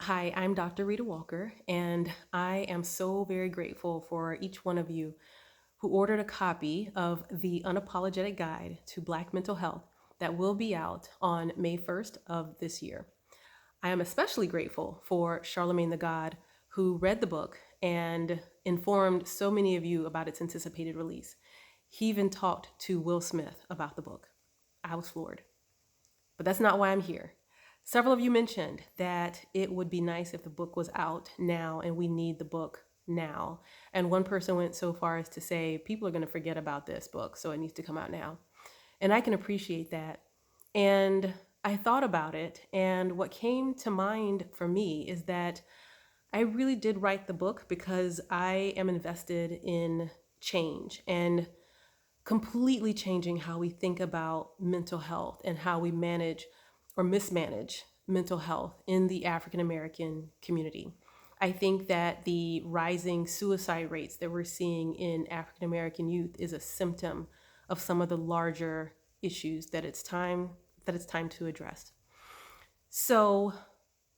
Hi, I'm Dr. Rita Walker, and I am so very grateful for each one of you who ordered a copy of the Unapologetic Guide to Black Mental Health that will be out on May 1st of this year. I am especially grateful for Charlemagne the God, who read the book and informed so many of you about its anticipated release. He even talked to Will Smith about the book. I was floored. But that's not why I'm here. Several of you mentioned that it would be nice if the book was out now and we need the book now. And one person went so far as to say, people are going to forget about this book, so it needs to come out now. And I can appreciate that. And I thought about it, and what came to mind for me is that I really did write the book because I am invested in change and completely changing how we think about mental health and how we manage or mismanage mental health in the African American community. I think that the rising suicide rates that we're seeing in African American youth is a symptom of some of the larger issues that it's time to address. So,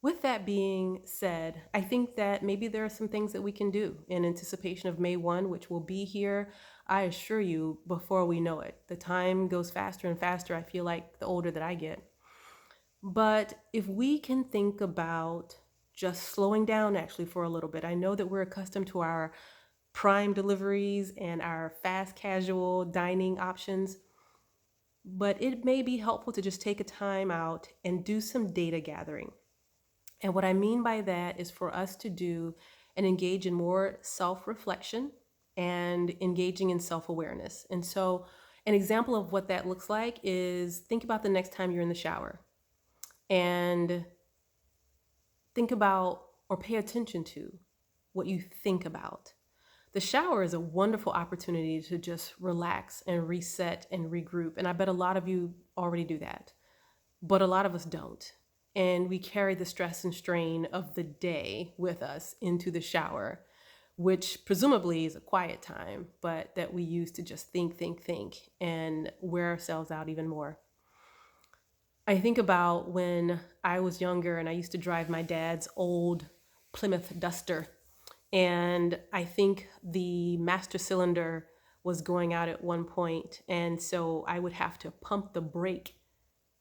with that being said, I think that maybe there are some things that we can do in anticipation of May 1, which will be here, I assure you, before we know it. The time goes faster and faster, I feel like, the older that I get. But if we can think about just slowing down actually for a little bit, I know that we're accustomed to our prime deliveries and our fast casual dining options, but it may be helpful to just take a time out and do some data gathering. And what I mean by that is for us to do and engage in more self reflection and engaging in self awareness. And so, an example of what that looks like is think about the next time you're in the shower and think about or pay attention to what you think about. The shower is a wonderful opportunity to just relax and reset and regroup. And I bet a lot of you already do that, but a lot of us don't. And we carry the stress and strain of the day with us into the shower, which presumably is a quiet time, but that we use to just think, and wear ourselves out even more. I think about when I was younger and I used to drive my dad's old Plymouth Duster. And I think the master cylinder was going out at one point, and so I would have to pump the brake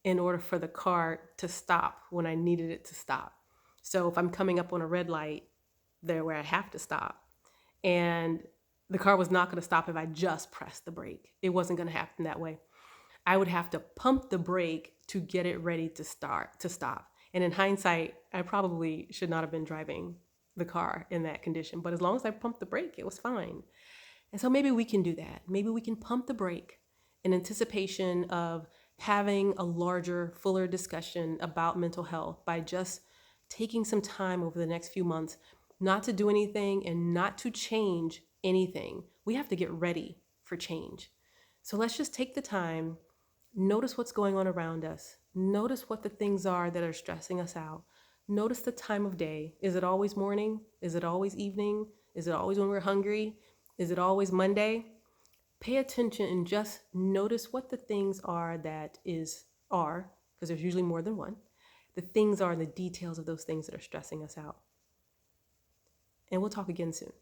in order for the car to stop when I needed it to stop. So if I'm coming up on a red light there where I have to stop, and the car was not going to stop if I just pressed the brake, it wasn't going to happen that way. I would have to pump the brake to get it ready to stop. And in hindsight, I probably should not have been driving the car in that condition. But as long as I pumped the brake, it was fine. And so maybe we can do that. Maybe we can pump the brake in anticipation of having a larger, fuller discussion about mental health by just taking some time over the next few months not to do anything and not to change anything. We have to get ready for change. So let's just take the time, notice what's going on around us, notice what the things are that are stressing us out. Notice the time of day. Is it always morning? Is it always evening? Is it always when we're hungry? Is it always Monday? Pay attention and just notice what the things are because there's usually more than one. The things are the details of those things that are stressing us out. And we'll talk again soon.